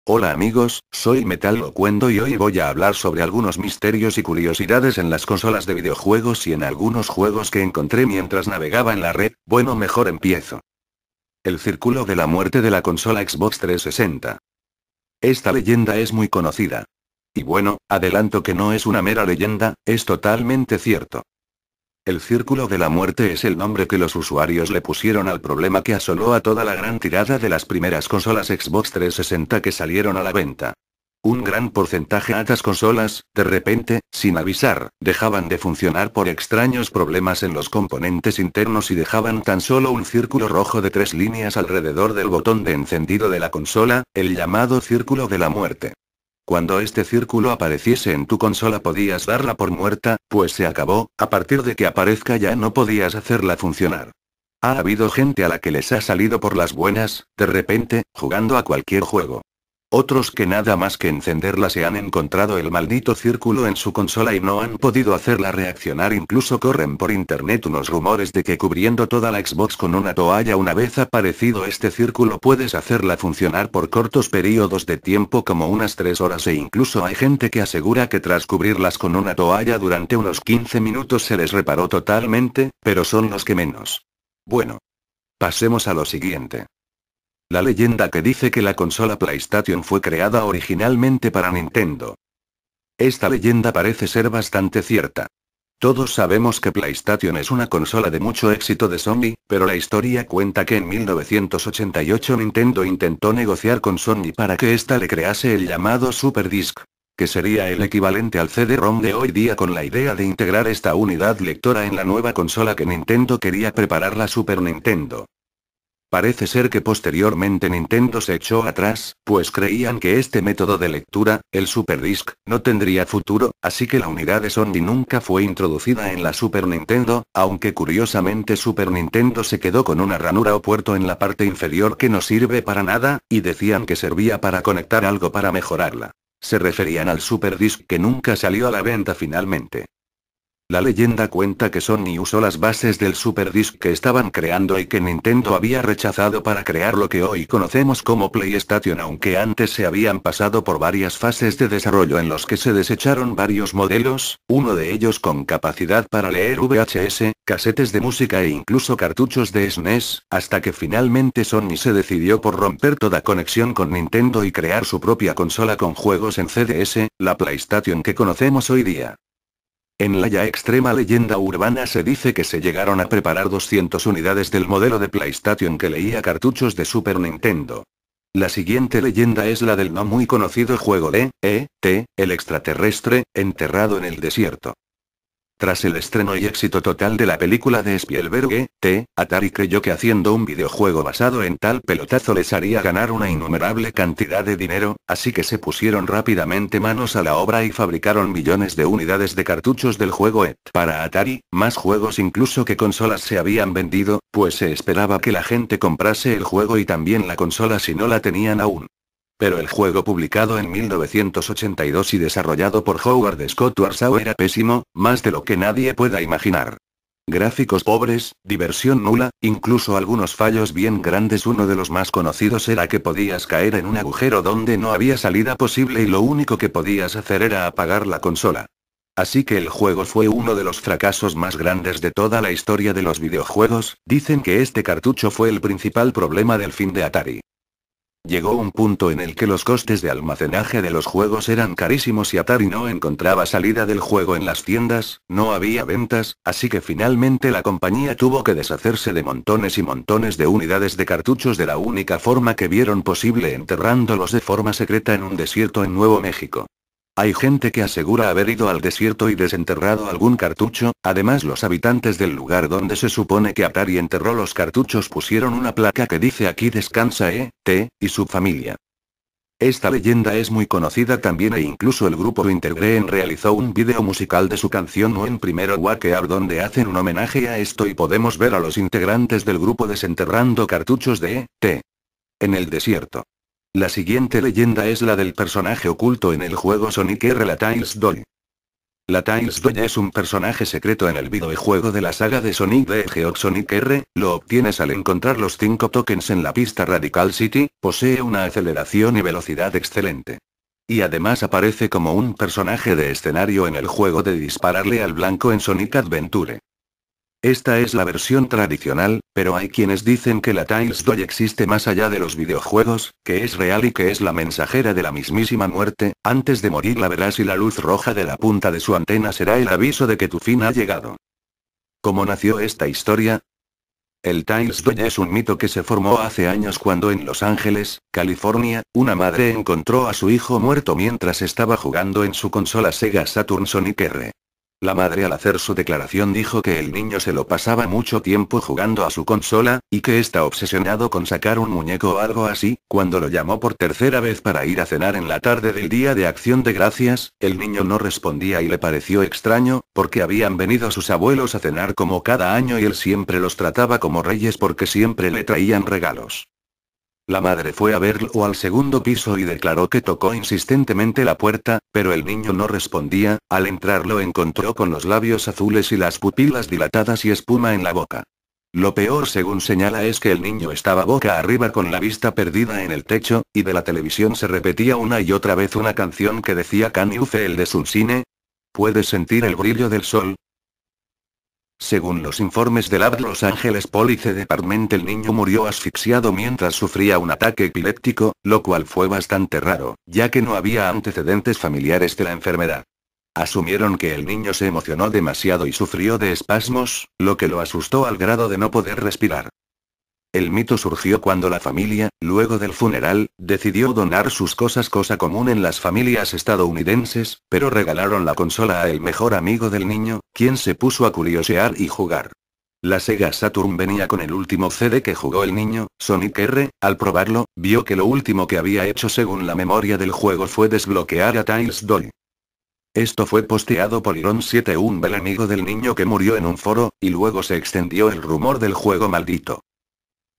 Hola amigos, soy Metal Locuendo y hoy voy a hablar sobre algunos misterios y curiosidades en las consolas de videojuegos y en algunos juegos que encontré mientras navegaba en la red. Bueno, mejor empiezo. El círculo de la muerte de la consola Xbox 360. Esta leyenda es muy conocida. Y bueno, adelanto que no es una mera leyenda, es totalmente cierto. El Círculo de la Muerte es el nombre que los usuarios le pusieron al problema que asoló a toda la gran tirada de las primeras consolas Xbox 360 que salieron a la venta. Un gran porcentaje de estas consolas, de repente, sin avisar, dejaban de funcionar por extraños problemas en los componentes internos y dejaban tan solo un círculo rojo de 3 líneas alrededor del botón de encendido de la consola, el llamado Círculo de la Muerte. Cuando este círculo apareciese en tu consola podías darla por muerta, pues se acabó. A partir de que aparezca ya no podías hacerla funcionar. Ha habido gente a la que les ha salido por las buenas, de repente, jugando a cualquier juego. Otros que nada más que encenderla se han encontrado el maldito círculo en su consola y no han podido hacerla reaccionar. Incluso corren por internet unos rumores de que cubriendo toda la Xbox con una toalla una vez aparecido este círculo puedes hacerla funcionar por cortos periodos de tiempo como unas 3 horas, e incluso hay gente que asegura que tras cubrirlas con una toalla durante unos 15 minutos se les reparó totalmente, pero son los que menos. Bueno. Pasemos a lo siguiente. La leyenda que dice que la consola PlayStation fue creada originalmente para Nintendo. Esta leyenda parece ser bastante cierta. Todos sabemos que PlayStation es una consola de mucho éxito de Sony, pero la historia cuenta que en 1988 Nintendo intentó negociar con Sony para que ésta le crease el llamado Super Disc, que sería el equivalente al CD-ROM de hoy día, con la idea de integrar esta unidad lectora en la nueva consola que Nintendo quería preparar, la Super Nintendo. Parece ser que posteriormente Nintendo se echó atrás, pues creían que este método de lectura, el Super Disc, no tendría futuro, así que la unidad de Sony nunca fue introducida en la Super Nintendo, aunque curiosamente Super Nintendo se quedó con una ranura o puerto en la parte inferior que no sirve para nada, y decían que servía para conectar algo para mejorarla. Se referían al Super Disc que nunca salió a la venta finalmente. La leyenda cuenta que Sony usó las bases del Super Disc que estaban creando y que Nintendo había rechazado para crear lo que hoy conocemos como PlayStation, aunque antes se habían pasado por varias fases de desarrollo en los que se desecharon varios modelos, uno de ellos con capacidad para leer VHS, casetes de música e incluso cartuchos de SNES, hasta que finalmente Sony se decidió por romper toda conexión con Nintendo y crear su propia consola con juegos en CDS, la PlayStation que conocemos hoy día. En la ya extrema leyenda urbana se dice que se llegaron a preparar 200 unidades del modelo de PlayStation que leía cartuchos de Super Nintendo. La siguiente leyenda es la del no muy conocido juego de E.T., el extraterrestre, enterrado en el desierto. Tras el estreno y éxito total de la película de Spielberg E.T., Atari creyó que haciendo un videojuego basado en tal pelotazo les haría ganar una innumerable cantidad de dinero, así que se pusieron rápidamente manos a la obra y fabricaron millones de unidades de cartuchos del juego E.T. para Atari, más juegos incluso que consolas se habían vendido, pues se esperaba que la gente comprase el juego y también la consola si no la tenían aún. Pero el juego, publicado en 1982 y desarrollado por Howard Scott Warshaw, era pésimo, más de lo que nadie pueda imaginar. Gráficos pobres, diversión nula, incluso algunos fallos bien grandes. Uno de los más conocidos era que podías caer en un agujero donde no había salida posible y lo único que podías hacer era apagar la consola. Así que el juego fue uno de los fracasos más grandes de toda la historia de los videojuegos. Dicen que este cartucho fue el principal problema del fin de Atari. Llegó un punto en el que los costes de almacenaje de los juegos eran carísimos y Atari no encontraba salida del juego en las tiendas, no había ventas, así que finalmente la compañía tuvo que deshacerse de montones y montones de unidades de cartuchos de la única forma que vieron posible, enterrándolos de forma secreta en un desierto en Nuevo México. Hay gente que asegura haber ido al desierto y desenterrado algún cartucho. Además, los habitantes del lugar donde se supone que Atari enterró los cartuchos pusieron una placa que dice "Aquí descansa E.T. y su familia". Esta leyenda es muy conocida también, e incluso el grupo Intergreen realizó un vídeo musical de su canción No en Primero Wake Up donde hacen un homenaje a esto y podemos ver a los integrantes del grupo desenterrando cartuchos de E.T. en el desierto. La siguiente leyenda es la del personaje oculto en el juego Sonic R. la Tails Doll. La Tails Doll es un personaje secreto en el videojuego de la saga de Sonic the Hedgehog Sonic R, lo obtienes al encontrar los 5 tokens en la pista Radical City, posee una aceleración y velocidad excelente. Y además aparece como un personaje de escenario en el juego de dispararle al blanco en Sonic Adventure. Esta es la versión tradicional, pero hay quienes dicen que la Tails Doll existe más allá de los videojuegos, que es real y que es la mensajera de la mismísima muerte. Antes de morir la verás y la luz roja de la punta de su antena será el aviso de que tu fin ha llegado. ¿Cómo nació esta historia? El Tails Doll es un mito que se formó hace años cuando en Los Ángeles, California, una madre encontró a su hijo muerto mientras estaba jugando en su consola Sega Saturn Sonic R. La madre al hacer su declaración dijo que el niño se lo pasaba mucho tiempo jugando a su consola, y que está obsesionado con sacar un muñeco o algo así. Cuando lo llamó por tercera vez para ir a cenar en la tarde del Día de Acción de Gracias, el niño no respondía y le pareció extraño, porque habían venido sus abuelos a cenar como cada año y él siempre los trataba como reyes porque siempre le traían regalos. La madre fue a verlo al segundo piso y declaró que tocó insistentemente la puerta, pero el niño no respondía. Al entrar lo encontró con los labios azules y las pupilas dilatadas y espuma en la boca. Lo peor, según señala, es que el niño estaba boca arriba con la vista perdida en el techo, y de la televisión se repetía una y otra vez una canción que decía "Can you feel the sunshine?" ¿Puedes sentir el brillo del sol? Según los informes del Los Angeles Police Department, el niño murió asfixiado mientras sufría un ataque epiléptico, lo cual fue bastante raro, ya que no había antecedentes familiares de la enfermedad. Asumieron que el niño se emocionó demasiado y sufrió de espasmos, lo que lo asustó al grado de no poder respirar. El mito surgió cuando la familia, luego del funeral, decidió donar sus cosas, cosa común en las familias estadounidenses, pero regalaron la consola a el mejor amigo del niño, quien se puso a curiosear y jugar. La Sega Saturn venía con el último CD que jugó el niño, Sonic R. Al probarlo, vio que lo último que había hecho según la memoria del juego fue desbloquear a Tails Doll. Esto fue posteado por Iron7, un bel amigo del niño que murió en un foro, y luego se extendió el rumor del juego maldito.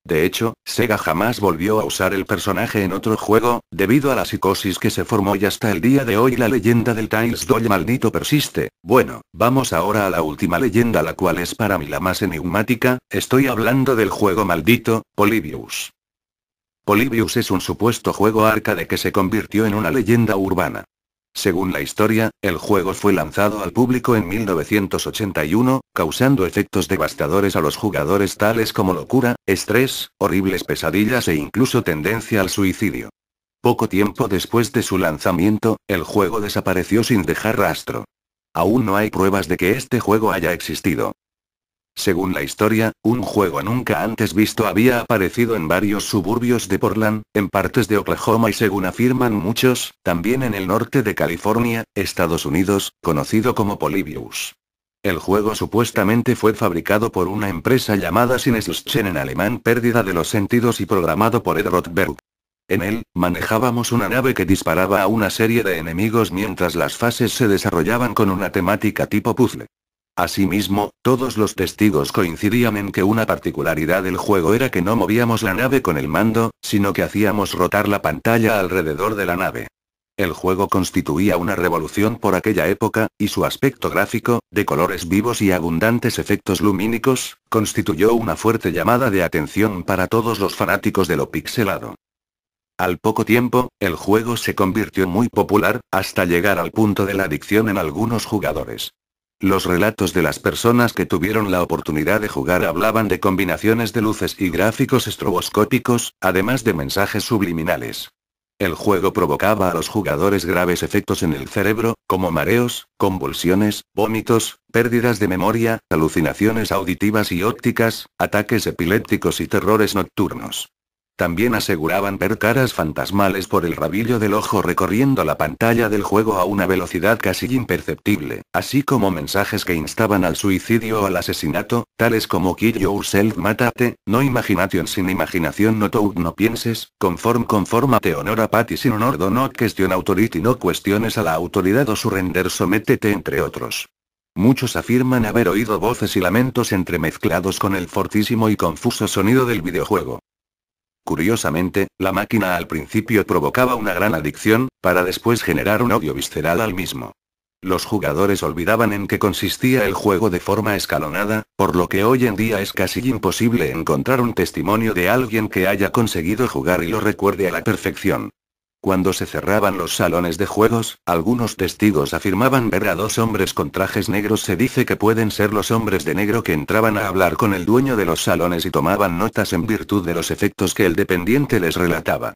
De hecho, Sega jamás volvió a usar el personaje en otro juego, debido a la psicosis que se formó, y hasta el día de hoy la leyenda del Tails Doll maldito persiste. Bueno, vamos ahora a la última leyenda, la cual es para mí la más enigmática. Estoy hablando del juego maldito, Polybius. Polybius es un supuesto juego arcade que se convirtió en una leyenda urbana. Según la historia, el juego fue lanzado al público en 1981, causando efectos devastadores a los jugadores tales como locura, estrés, horribles pesadillas e incluso tendencia al suicidio. Poco tiempo después de su lanzamiento, el juego desapareció sin dejar rastro. Aún no hay pruebas de que este juego haya existido. Según la historia, un juego nunca antes visto había aparecido en varios suburbios de Portland, en partes de Oklahoma y, según afirman muchos, también en el norte de California, Estados Unidos, conocido como Polybius. El juego supuestamente fue fabricado por una empresa llamada Sinneslchen, en alemán pérdida de los sentidos, y programado por Ed Rothberg. En él, manejábamos una nave que disparaba a una serie de enemigos mientras las fases se desarrollaban con una temática tipo puzzle. Asimismo, todos los testigos coincidían en que una particularidad del juego era que no movíamos la nave con el mando, sino que hacíamos rotar la pantalla alrededor de la nave. El juego constituía una revolución por aquella época, y su aspecto gráfico, de colores vivos y abundantes efectos lumínicos, constituyó una fuerte llamada de atención para todos los fanáticos de lo pixelado. Al poco tiempo, el juego se convirtió muy popular, hasta llegar al punto de la adicción en algunos jugadores. Los relatos de las personas que tuvieron la oportunidad de jugar hablaban de combinaciones de luces y gráficos estroboscópicos, además de mensajes subliminales. El juego provocaba a los jugadores graves efectos en el cerebro, como mareos, convulsiones, vómitos, pérdidas de memoria, alucinaciones auditivas y ópticas, ataques epilépticos y terrores nocturnos. También aseguraban ver caras fantasmales por el rabillo del ojo recorriendo la pantalla del juego a una velocidad casi imperceptible, así como mensajes que instaban al suicidio o al asesinato, tales como "Kill yourself, mátate", "No imagination sin imaginación, no thought, no pienses", "conformate, honor a Patty sin honor, do not question authority, no cuestiones a la autoridad", o "surrender, sométete", entre otros. Muchos afirman haber oído voces y lamentos entremezclados con el fortísimo y confuso sonido del videojuego. Curiosamente, la máquina al principio provocaba una gran adicción, para después generar un odio visceral al mismo. Los jugadores olvidaban en qué consistía el juego de forma escalonada, por lo que hoy en día es casi imposible encontrar un testimonio de alguien que haya conseguido jugar y lo recuerde a la perfección. Cuando se cerraban los salones de juegos, algunos testigos afirmaban ver a dos hombres con trajes negros. Se dice que pueden ser los hombres de negro que entraban a hablar con el dueño de los salones y tomaban notas en virtud de los efectos que el dependiente les relataba.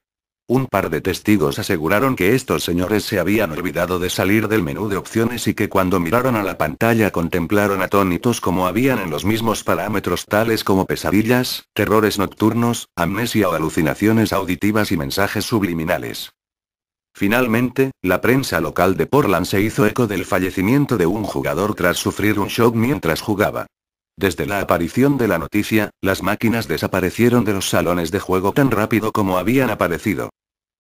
Un par de testigos aseguraron que estos señores se habían olvidado de salir del menú de opciones y que cuando miraron a la pantalla contemplaron atónitos cómo habían en los mismos parámetros tales como pesadillas, terrores nocturnos, amnesia o alucinaciones auditivas y mensajes subliminales. Finalmente, la prensa local de Portland se hizo eco del fallecimiento de un jugador tras sufrir un shock mientras jugaba. Desde la aparición de la noticia, las máquinas desaparecieron de los salones de juego tan rápido como habían aparecido.